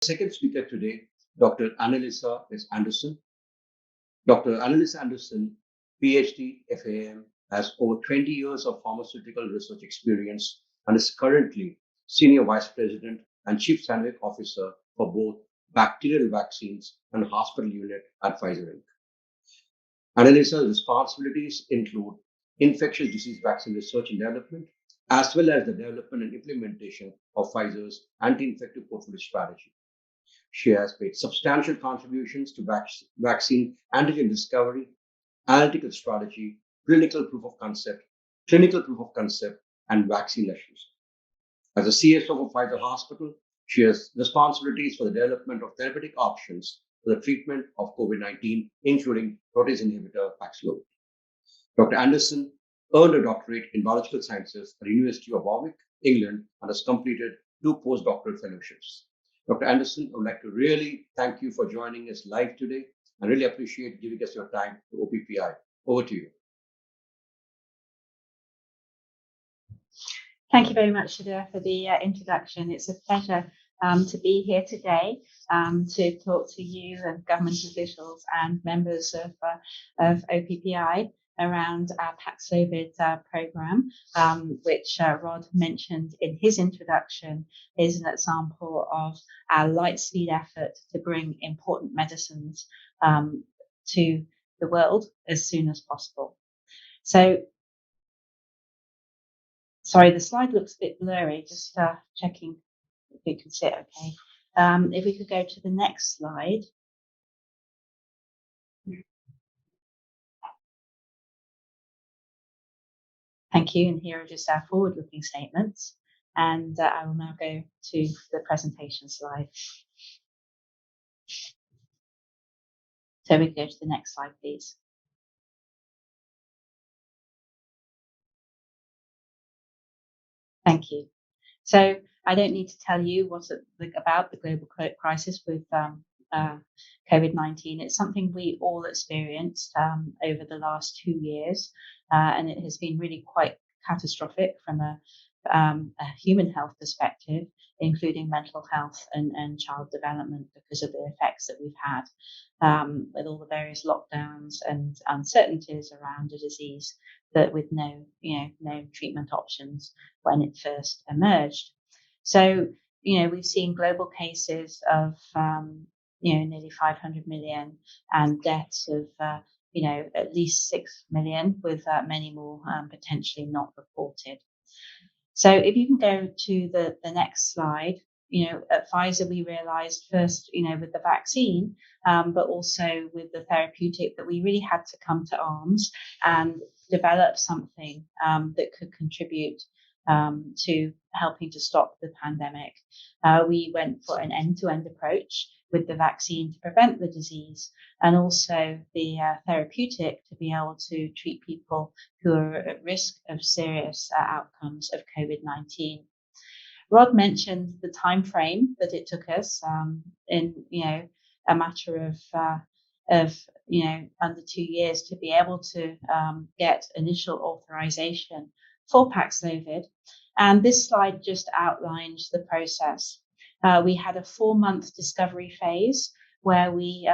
Second speaker today, Dr. Annaliesa Anderson. Dr. Annaliesa Anderson, PhD, FAAM, has over 20 years of pharmaceutical research experience and is currently Senior Vice President and Chief Scientific Officer for both bacterial vaccines and hospital unit at Pfizer Inc. Annaliesa's responsibilities include infectious disease vaccine research and development, as well as the development and implementation of Pfizer's anti-infective portfolio strategy. She has made substantial contributions to vaccine antigen discovery, analytical strategy, clinical proof of concept, and vaccine issues. As a CSO for Pfizer Hospital, she has responsibilities for the development of therapeutic options for the treatment of COVID-19, including protease inhibitor Paxlovid. Dr. Anderson earned a doctorate in biological sciences at the University of Warwick, England, and has completed 2 postdoctoral fellowships. Dr. Anderson, I would like to really thank you for joining us live today and really appreciate giving us your time to OPPI. Over to you. Thank you very much, Shadha, for the introduction. It's a pleasure to be here today to talk to you and government officials and members of OPPI around our Paxlovid program, which Rod mentioned in his introduction, is an example of our Lightspeed effort to bring important medicines to the world as soon as possible. So, sorry, the slide looks a bit blurry, just checking if you can see it okay. If we could go to the next slide. Thank you. And here are just our forward-looking statements. And I will now go to the presentation slide. So we can go to the next slide, please. Thank you. So I don't need to tell you what's about the global crisis with COVID-19. It's something we all experienced over the last 2 years, and it has been really quite catastrophic from a human health perspective, including mental health and child development, because of the effects that we've had with all the various lockdowns and uncertainties around a disease that with no treatment options when it first emerged. So, we've seen global cases of nearly 500 million and deaths of at least 6 million, with many more potentially not reported. So if you can go to the next slide, at Pfizer, we realized first, with the vaccine, but also with the therapeutic, that we really had to come to arms and develop something that could contribute to helping to stop the pandemic. We went for an end-to-end approach with the vaccine to prevent the disease, and also the therapeutic to be able to treat people who are at risk of serious outcomes of COVID-19. Rod mentioned the time frame that it took us in a matter of under 2 years to be able to get initial authorization for Paxlovid. And this slide just outlines the process. We had a 4-month discovery phase where we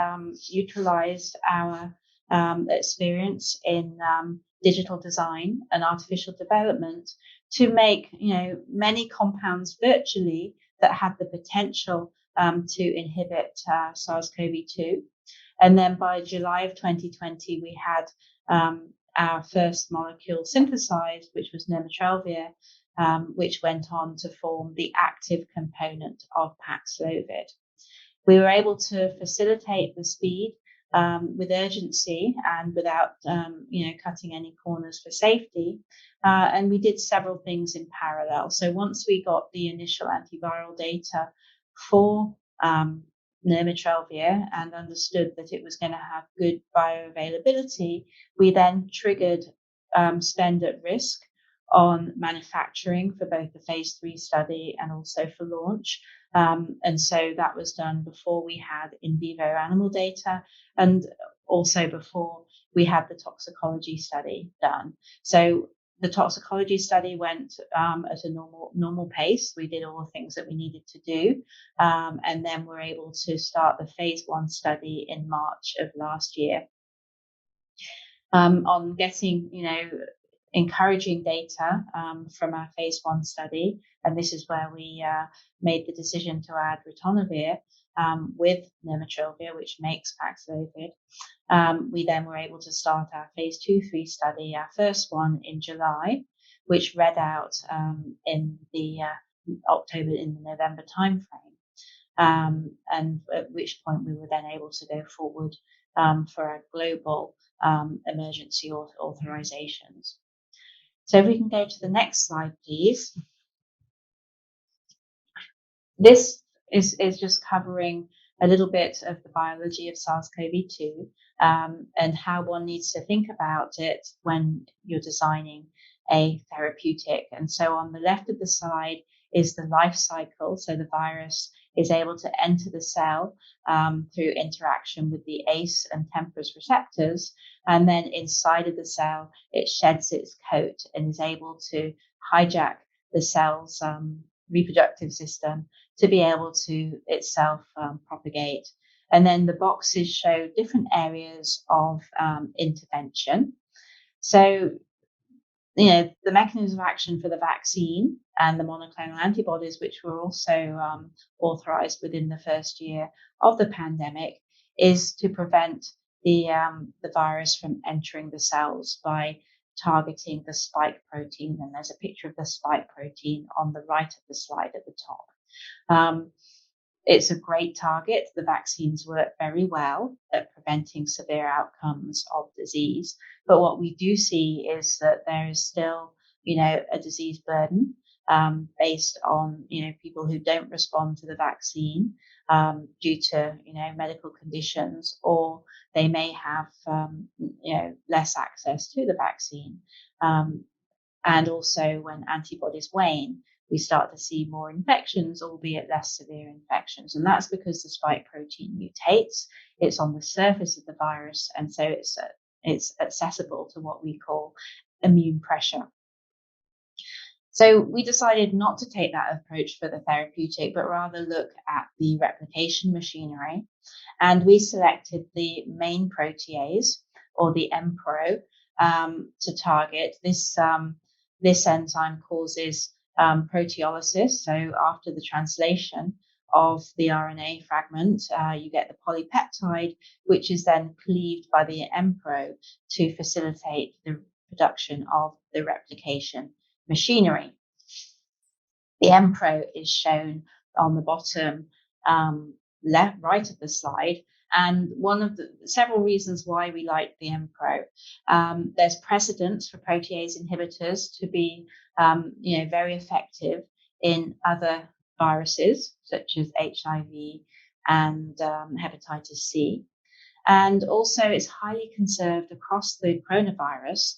utilized our experience in digital design and artificial development to make many compounds virtually that had the potential to inhibit SARS-CoV-2. And then by July of 2020, we had our first molecule synthesized, which was nirmatrelvir, which went on to form the active component of Paxlovid. We were able to facilitate the speed with urgency and without cutting any corners for safety. And we did several things in parallel. So once we got the initial antiviral data for nirmatrelvir and understood that it was going to have good bioavailability, we then triggered spend at risk on manufacturing for both the phase 3 study and also for launch. And so that was done before we had in vivo animal data and also before we had the toxicology study done. So The toxicology study went at a normal pace. We did all the things that we needed to do, and then we're able to start the phase 1 study in March of last year. On getting, encouraging data from our phase 1 study, and this is where we made the decision to add ritonavir with nirmatrelvir, which makes Paxlovid. We then were able to start our phase 2/3 study, our first one in July, which read out in the November timeframe, and at which point we were then able to go forward for a global emergency authorizations. So if we can go to the next slide, please. This is just covering a little bit of the biology of SARS-CoV-2 and how one needs to think about it when you're designing a therapeutic. And so on the left of the slide is the life cycle. So the virus is able to enter the cell through interaction with the ACE and TMPRSS receptors. And then inside of the cell, it sheds its coat and is able to hijack the cell's reproductive system to be able to itself propagate. And then the boxes show different areas of intervention. So, the mechanism of action for the vaccine and the monoclonal antibodies, which were also authorized within the first year of the pandemic, is to prevent the virus from entering the cells by targeting the spike protein. And there's a picture of the spike protein on the right of the slide at the top. It's a great target. The vaccines work very well at preventing severe outcomes of disease. But what we do see is that there is still, a disease burden based on, people who don't respond to the vaccine due to, medical conditions, or they may have, less access to the vaccine. And also when antibodies wane, we start to see more infections, albeit less severe infections. And that's because the spike protein mutates. It's on the surface of the virus, and so it's accessible to what we call immune pressure. So we decided not to take that approach for the therapeutic, but rather look at the replication machinery. And we selected the main protease, or the MPRO, to target. This enzyme causes proteolysis. So after the translation of the RNA fragment, you get the polypeptide, which is then cleaved by the MPRO to facilitate the production of the replication machinery. The MPRO is shown on the bottom right of the slide. And one of the several reasons why we like the MPRO, there's precedence for protease inhibitors to be, very effective in other viruses such as HIV and hepatitis C. And also it's highly conserved across the coronavirus,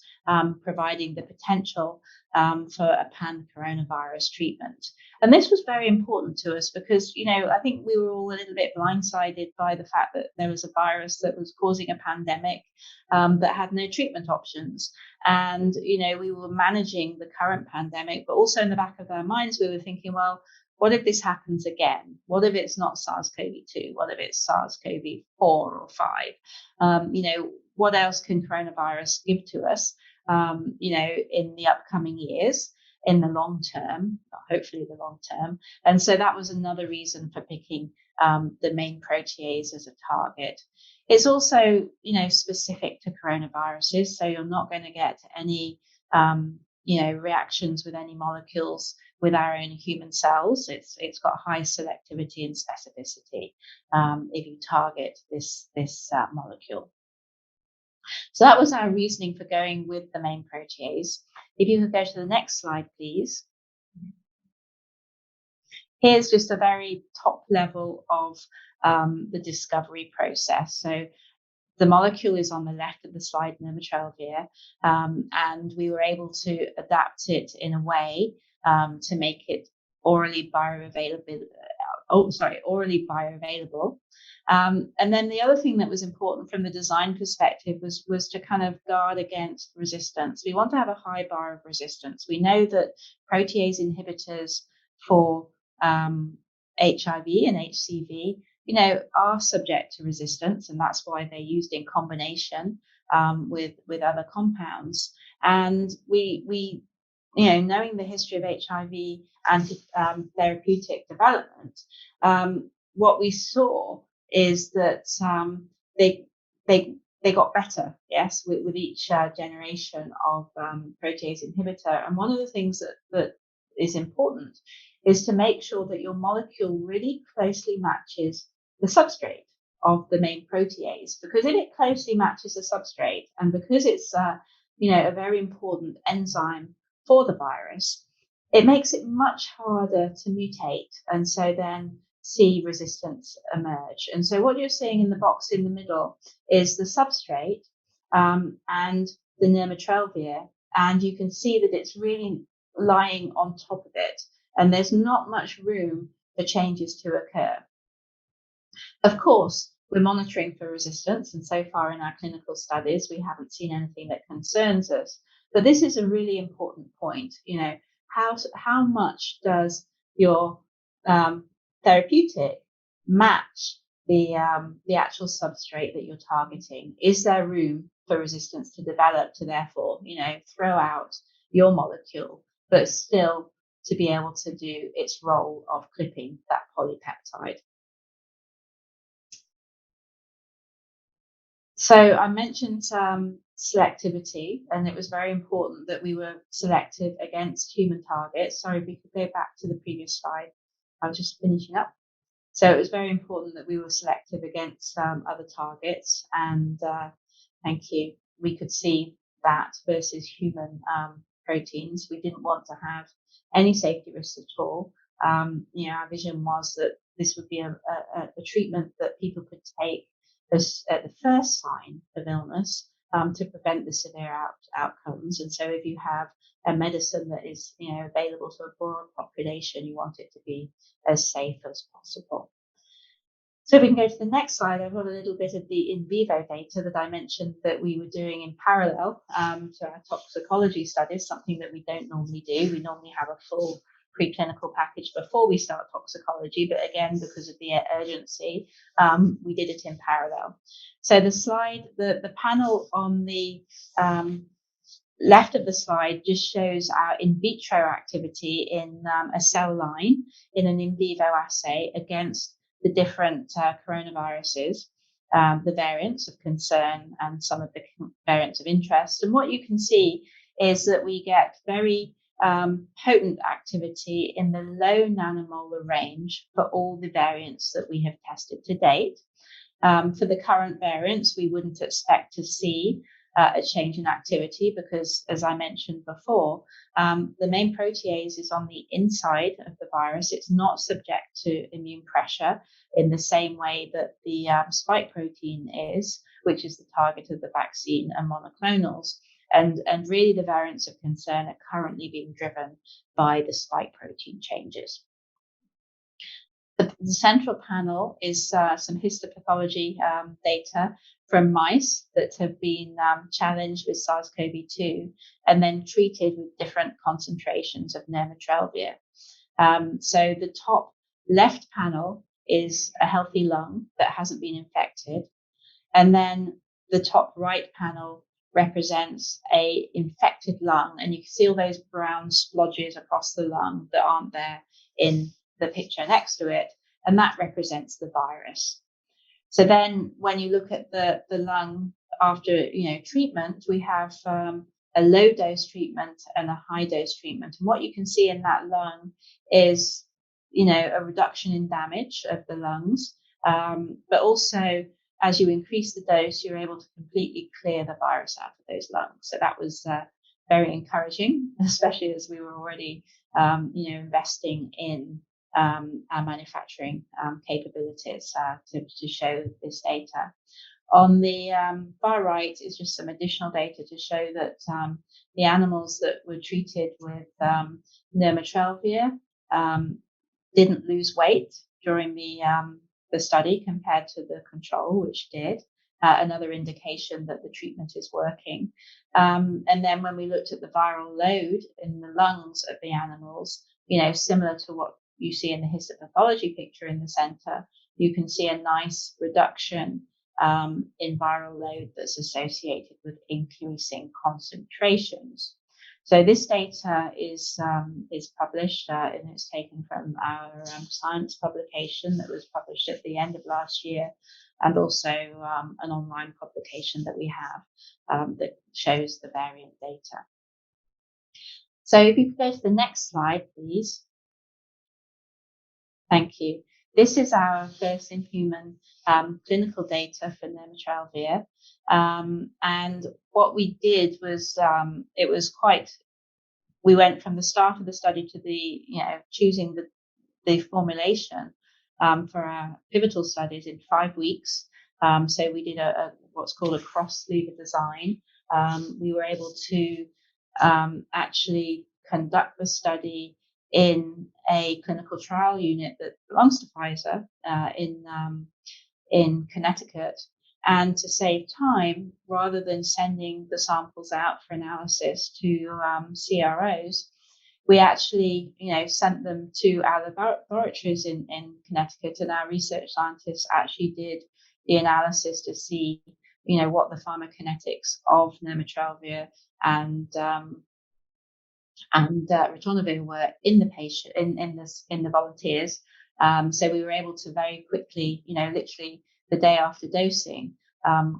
providing the potential for a pan-coronavirus treatment. And this was very important to us because, I think we were all a little bit blindsided by the fact that there was a virus that was causing a pandemic that had no treatment options. And, we were managing the current pandemic, but also in the back of our minds, we were thinking, well, what if this happens again? What if it's not SARS-CoV-2? What if it's SARS-CoV-4 or 5? What else can coronavirus give to us, in the upcoming years, in the long term, hopefully the long term. And so that was another reason for picking the main protease as a target. It's also, specific to coronaviruses. So you're not going to get any, reactions with any molecules with our own human cells. It's got high selectivity and specificity if you target this molecule. So that was our reasoning for going with the main protease. If you could go to the next slide, please. Here's just a very top level of the discovery process. So the molecule is on the left of the slide, nirmatrelvir, and we were able to adapt it in a way to make it orally orally bioavailable. And then the other thing that was important from the design perspective was to kind of guard against resistance. We want to have a high bar of resistance. We know that protease inhibitors for HIV and HCV, are subject to resistance, and that's why they're used in combination with other compounds. And we knowing the history of HIV and therapeutic development, what we saw is that they got better, yes, with each generation of protease inhibitor. And one of the things that is important is to make sure that your molecule really closely matches the substrate of the main protease, because if it closely matches the substrate, and because it's a very important enzyme for the virus, it makes it much harder to mutate, and so then see resistance emerge. And so what you're seeing in the box in the middle is the substrate and the nirmatrelvir, and you can see that it's really lying on top of it, and there's not much room for changes to occur. Of course, we're monitoring for resistance, and so far in our clinical studies, we haven't seen anything that concerns us. But this is a really important point. How much does your therapeutic match the actual substrate that you're targeting? Is there room for resistance to develop to therefore, throw out your molecule, but still to be able to do its role of clipping that polypeptide? So I mentioned selectivity, and it was very important that we were selective against human targets. Sorry, if we could go back to the previous slide. I was just finishing up. So it was very important that we were selective against other targets, and thank you. We could see that versus human proteins. We didn't want to have any safety risks at all. Our vision was that this would be a treatment that people could take at the first sign of illness to prevent the severe outcomes. And so if you have a medicine that is available to a broad population, you want it to be as safe as possible. So if we can go to the next slide, I've got a little bit of the in vivo data that I mentioned that we were doing in parallel to our toxicology studies, something that we don't normally do. We normally have a full preclinical package before we start toxicology, but again, because of the urgency, we did it in parallel. So the slide, the panel on the left of the slide just shows our in vitro activity in a cell line in an in vivo assay against the different coronaviruses, the variants of concern and some of the variants of interest. And what you can see is that we get very potent activity in the low nanomolar range for all the variants that we have tested to date. For the current variants, we wouldn't expect to see a change in activity because, as I mentioned before, the main protease is on the inside of the virus. It's not subject to immune pressure in the same way that the spike protein is, which is the target of the vaccine and monoclonals. And really the variants of concern are currently being driven by the spike protein changes. The central panel is some histopathology data from mice that have been challenged with SARS-CoV-2 and then treated with different concentrations of nirmatrelvir. So the top left panel is a healthy lung that hasn't been infected. And then the top right panel represents a infected lung, and you can see all those brown splodges across the lung that aren't there in the picture next to it, and that represents the virus. So then when you look at the lung after treatment, we have a low dose treatment and a high dose treatment, and what you can see in that lung is a reduction in damage of the lungs, but also as you increase the dose, you're able to completely clear the virus out of those lungs. So that was very encouraging, especially as we were already, investing in our manufacturing capabilities to show this data. On the far right is just some additional data to show that the animals that were treated with nirmatrelvir didn't lose weight during the study compared to the control, which did. Another indication that the treatment is working. And then when we looked at the viral load in the lungs of the animals, similar to what you see in the histopathology picture in the center, you can see a nice reduction in viral load that's associated with increasing concentrations. So this data is published and it's taken from our Science publication that was published at the end of last year, and also an online publication that we have that shows the variant data. So if you could go to the next slide, please. Thank you. This is our first in human clinical data for nirmatrelvir. And what we did was, we went from the start of the study to the, choosing the formulation for our pivotal studies in 5 weeks. So we did what's called a cross-lever design. We were able to actually conduct the study in a clinical trial unit that belongs to Pfizer in Connecticut. And to save time, rather than sending the samples out for analysis to CROs, we actually, sent them to our laboratories in Connecticut, and our research scientists actually did the analysis to see, what the pharmacokinetics of nirmatrelvir and ritonavir were in the patient, in the volunteers. So we were able to very quickly, literally the day after dosing,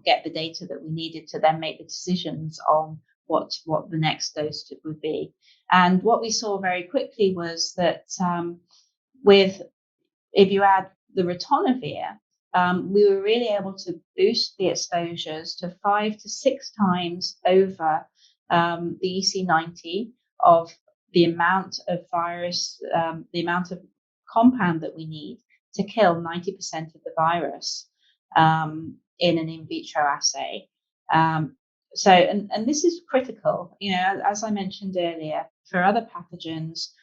get the data that we needed to then make the decisions on what the next dose would be. And what we saw very quickly was that if you add the ritonavir, we were really able to boost the exposures to 5 to 6 times over the EC90 of the amount of virus, the amount of compound that we need to kill 90% of the virus in an in vitro assay. So, and this is critical, as I mentioned earlier, for other pathogens,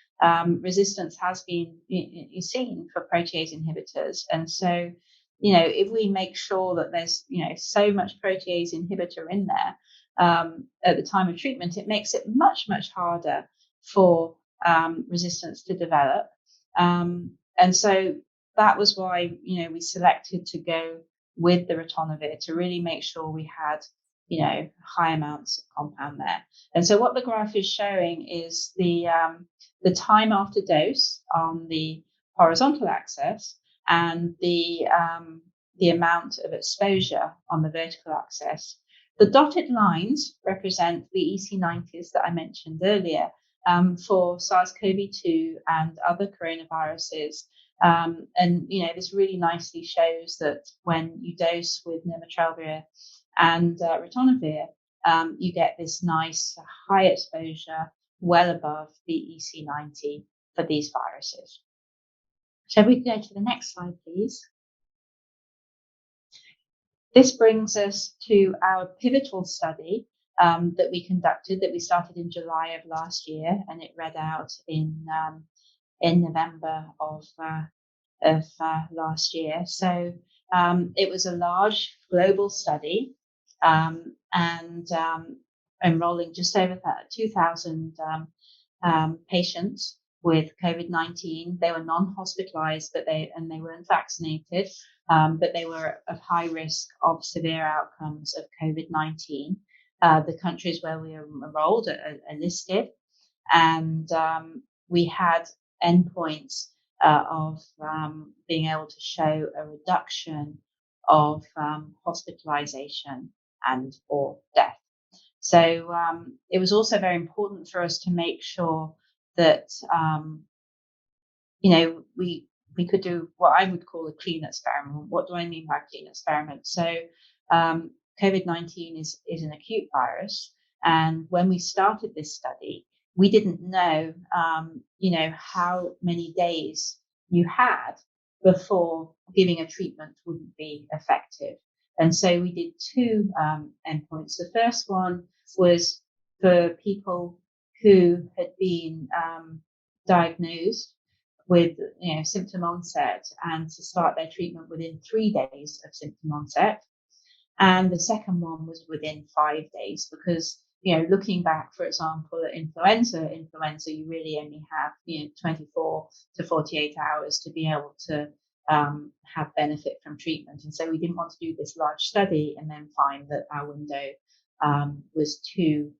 resistance has been seen for protease inhibitors. And so, if we make sure that there's, so much protease inhibitor in there at the time of treatment, it makes it much, much harder for resistance to develop. And so that was why, we selected to go with the ritonavir to really make sure we had, high amounts of compound there. And so what the graph is showing is the time after dose on the horizontal axis and the amount of exposure on the vertical axis. The dotted lines represent the EC90s that I mentioned earlier for SARS-CoV-2 and other coronaviruses. And, this really nicely shows that when you dose with nirmatrelvir and ritonavir, you get this nice high exposure well above the EC90 for these viruses. Shall we go to the next slide, please? This brings us to our pivotal study that we conducted, that we started in July of last year, and it read out in November of last year. So it was a large global study and enrolling just over 2,000 patients with COVID-19. They were non-hospitalized, but they weren't vaccinated, but they were of high risk of severe outcomes of COVID-19. The countries where we enrolled are listed, and we had endpoints of being able to show a reduction of hospitalization and or death. So it was also very important for us to make sure that we could do what I would call a clean experiment. What do I mean by clean experiment? So COVID-19 is an acute virus, and when we started this study, we didn't know how many days you had before giving a treatment wouldn't be effective. And so we did 2 endpoints. The first one was for people who had been diagnosed with symptom onset and to start their treatment within 3 days of symptom onset. And the second one was within 5 days, because looking back, for example, at influenza, you really only have 24 to 48 hours to be able to have benefit from treatment. And so we didn't want to do this large study and then find that our window was too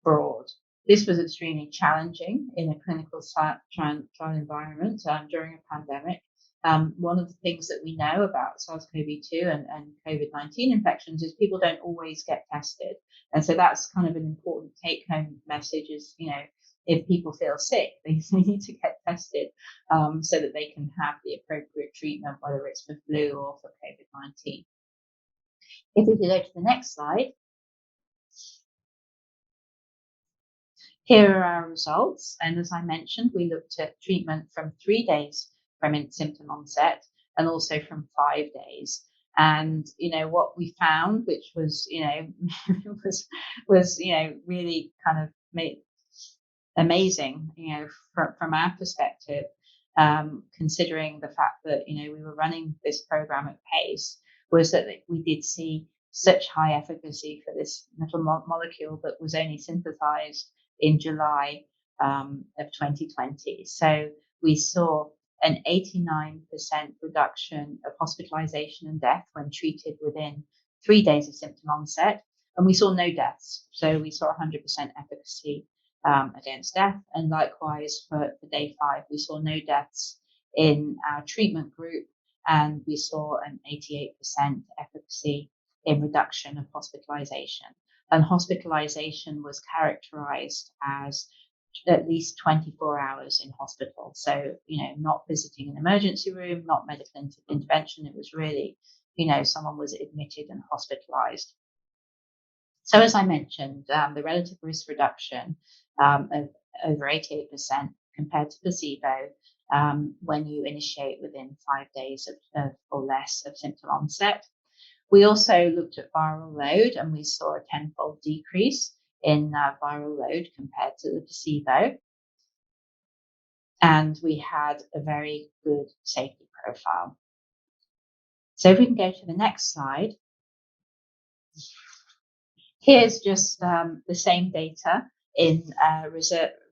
broad. This was extremely challenging in a clinical trial environment during a pandemic. One of the things that we know about SARS-CoV-2 and COVID-19 infections is people don't always get tested. And so that's kind of an important take-home message is, if people feel sick, they need to get tested so that they can have the appropriate treatment, whether it's for flu or for COVID-19. If we could go to the next slide. Here are our results. And as I mentioned, we looked at treatment from 3 days from symptom onset and also from 5 days. And, what we found, which was, was really kind of amazing, from our perspective, considering the fact that, we were running this program at pace, was that we did see such high efficacy for this little molecule that was only synthesized in July of 2020. So we saw an 89% reduction of hospitalization and death when treated within 3 days of symptom onset. And we saw no deaths. So we saw 100% efficacy against death. And likewise for day 5, we saw no deaths in our treatment group. And we saw an 88% efficacy in reduction of hospitalization. And hospitalization was characterized as at least 24 hours in hospital. So, not visiting an emergency room, not medical intervention. It was really, someone was admitted and hospitalized. So as I mentioned, the relative risk reduction of over 88% compared to placebo when you initiate within 5 days or less of symptom onset. We also looked at viral load, and we saw a 10-fold decrease in viral load compared to the placebo. And we had a very good safety profile. So if we can go to the next slide. Here's just the same data in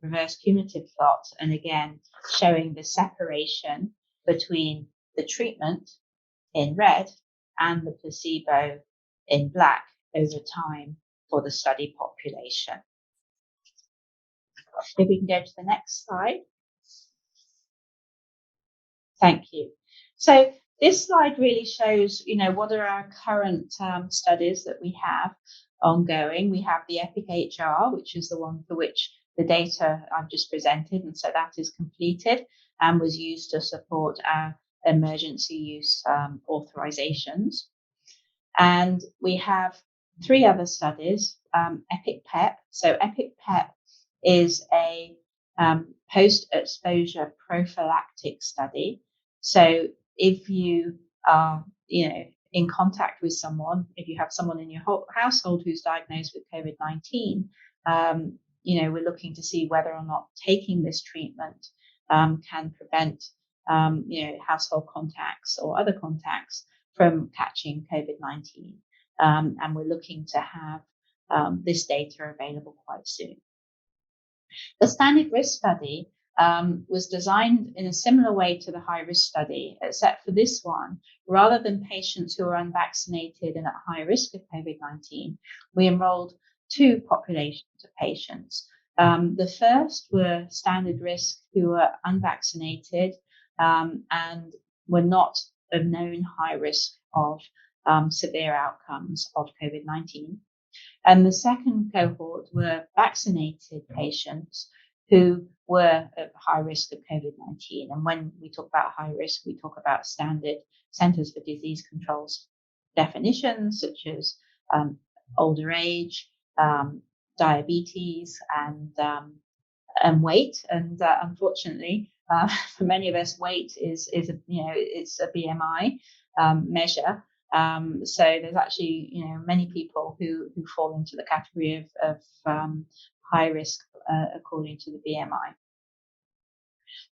reverse cumulative plot, and again, showing the separation between the treatment in red and the placebo in black over time for the study population. If we can go to the next slide. Thank you. So this slide really shows, what are our current studies that we have ongoing. We have the EPIC-HR, which is the one for which the data I've just presented, and so that is completed and was used to support our emergency use authorizations. And we have 3 other studies, EPIC-PEP. So EPIC-PEP is a post-exposure prophylactic study. So if you are, in contact with someone, if you have someone in your household who's diagnosed with COVID-19, we're looking to see whether or not taking this treatment can prevent, household contacts or other contacts from catching COVID-19. And we're looking to have this data available quite soon. The standard risk study was designed in a similar way to the high-risk study, except for this one, rather than patients who are unvaccinated and at high risk of COVID-19, we enrolled 2 populations of patients. The first were standard risk who were unvaccinated and were not of known high risk of severe outcomes of COVID-19. And the second cohort were vaccinated patients who were at high risk of COVID-19. And when we talk about high risk, we talk about standard Centers for Disease Control's definitions, such as older age, diabetes, and weight. And unfortunately, for many of us, weight is it's a BMI measure. So there's actually, many people who fall into the category of high risk according to the BMI.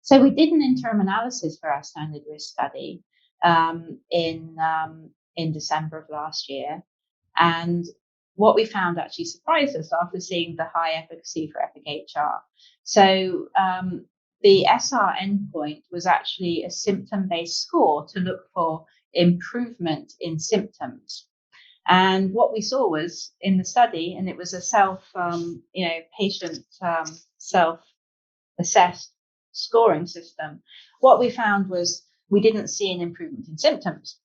So we did an interim analysis for our standard risk study in December of last year. And what we found actually surprised us after seeing the high efficacy for EPIC-HR. So the SR endpoint was actually a symptom-based score to look for improvement in symptoms. And what we saw was in the study, and it was a patient self-assessed scoring system. What we found was we didn't see an improvement in symptoms,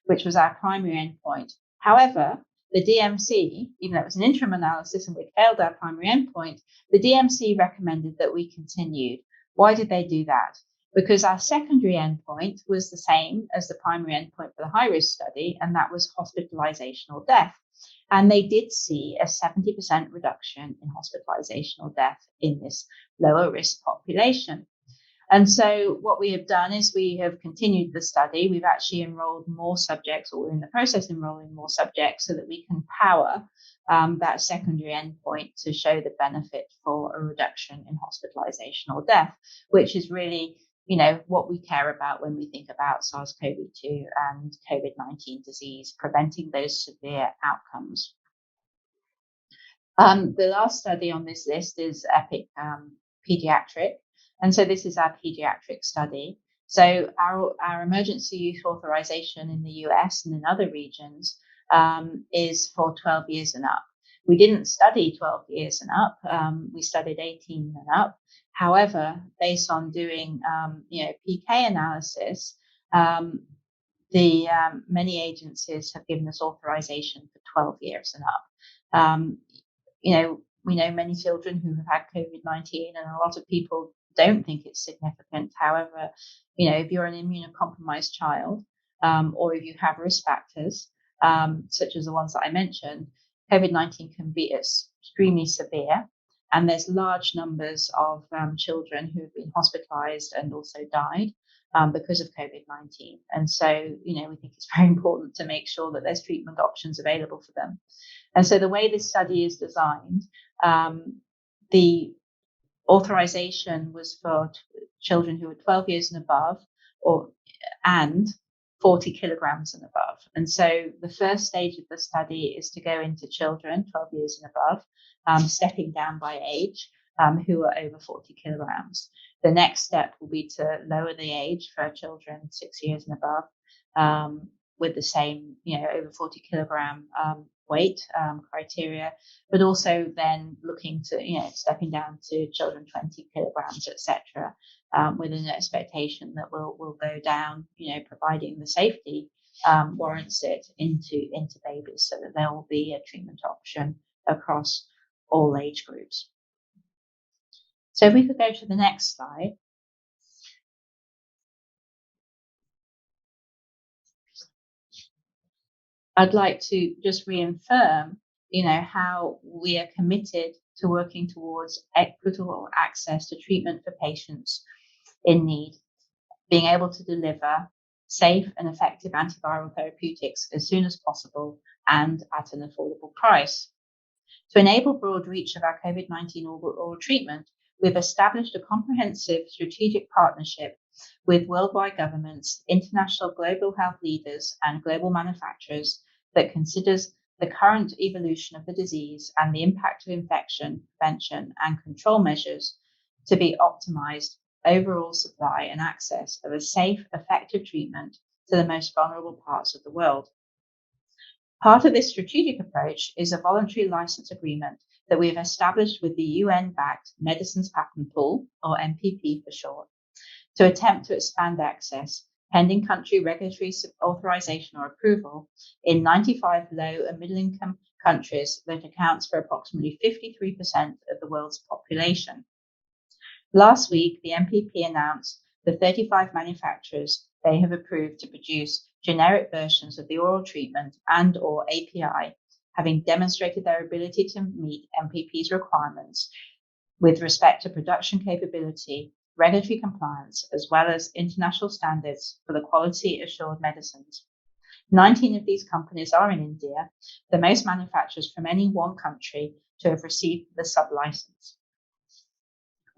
which was our primary endpoint. However, the DMC, even though it was an interim analysis and we failed our primary endpoint, the DMC recommended that we continued. Why did they do that? Because our secondary endpoint was the same as the primary endpoint for the high-risk study, and that was hospitalization or death. And they did see a 70% reduction in hospitalization or death in this lower risk population. And so what we have done is we have continued the study. We've actually enrolled more subjects, or we're in the process of enrolling more subjects so that we can power that secondary endpoint to show the benefit for a reduction in hospitalization or death, which is really, what we care about when we think about SARS-CoV-2 and COVID-19 disease, preventing those severe outcomes. The last study on this list is EPIC Pediatric. And so this is our pediatric study. So our emergency use authorization in the US and in other regions is for 12 years and up. We didn't study 12 years and up. We studied 18 and up. However, based on doing PK analysis, many agencies have given us authorization for 12 years and up. We know many children who have had COVID-19, and a lot of people don't think it's significant. However, if you're an immunocompromised child, or if you have risk factors, such as the ones that I mentioned, COVID-19 can be extremely severe. And there's large numbers of children who have been hospitalized and also died because of COVID-19. And so, we think it's very important to make sure that there's treatment options available for them. And so the way this study is designed, the authorization was for children who were 12 years and above, and 40 kilograms and above. And so the first stage of the study is to go into children 12 years and above, stepping down by age, who are over 40 kilograms. The next step will be to lower the age for children 6 years and above, with the same, over 40 kilogram weight criteria, but also then looking to, stepping down to children 20 kilograms, etc., with an expectation that we'll go down, providing the safety warrants it into babies, so that there will be a treatment option across all age groups. So if we could go to the next slide. I'd like to just reaffirm, how we are committed to working towards equitable access to treatment for patients in need, being able to deliver safe and effective antiviral therapeutics as soon as possible and at an affordable price. To enable broad reach of our COVID-19 oral treatment, we've established a comprehensive strategic partnership with worldwide governments, international global health leaders, and global manufacturers that considers the current evolution of the disease and the impact of infection, prevention, and control measures to be optimized overall supply and access of a safe, effective treatment to the most vulnerable parts of the world. Part of this strategic approach is a voluntary license agreement that we have established with the UN-backed Medicines Patent Pool, or MPP for short, to attempt to expand access, pending country regulatory authorization or approval, in 95 low and middle-income countries that accounts for approximately 53% of the world's population. Last week, the MPP announced the 35 manufacturers they have approved to produce generic versions of the oral treatment and/or API, having demonstrated their ability to meet MPP's requirements with respect to production capability, regulatory compliance, as well as international standards for the quality assured medicines. 19 of these companies are in India, the most manufacturers from any one country to have received the sub-license.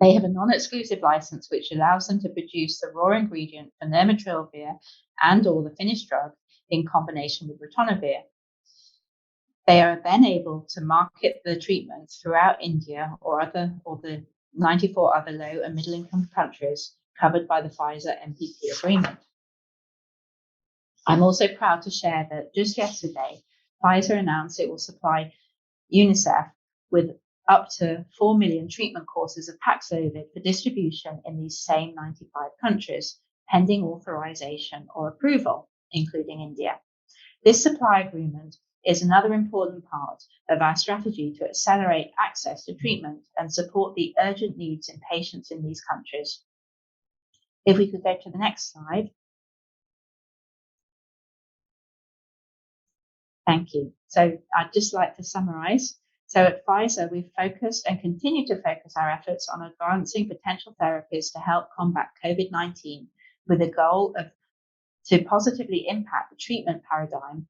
They have a non-exclusive license which allows them to produce the raw ingredient for nirmatrelvir and or the finished drug in combination with ritonavir. They are then able to market the treatment throughout India or the 94 other low and middle income countries covered by the Pfizer MPP agreement. I'm also proud to share that just yesterday, Pfizer announced it will supply UNICEF with up to 4 million treatment courses of Paxlovid for distribution in these same 95 countries, pending authorization or approval, including India. This supply agreement is another important part of our strategy to accelerate access to treatment and support the urgent needs in patients in these countries. If we could go to the next slide. Thank you. So I'd just like to summarize. So at Pfizer, we've focused and continue to focus our efforts on advancing potential therapies to help combat COVID-19 with the goal to positively impact the treatment paradigm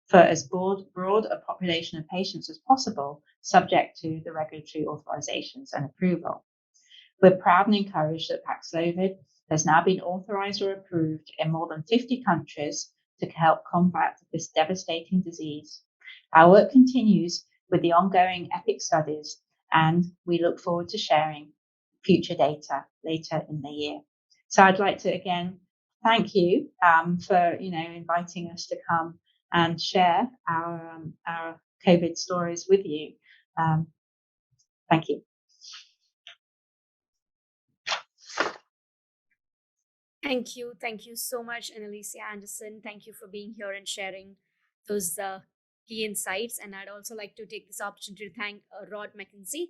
for as broad a population of patients as possible, subject to the regulatory authorizations and approval. We're proud and encouraged that Paxlovid has now been authorized or approved in more than 50 countries to help combat this devastating disease. Our work continues with the ongoing EPIC studies, and we look forward to sharing future data later in the year. So I'd like to again thank you for inviting us to come and share our COVID stories with you. Thank you. Thank you. Thank you so much, Annaliesa Anderson. Thank you for being here and sharing those key insights. And I'd also like to take this opportunity to thank Rod McKenzie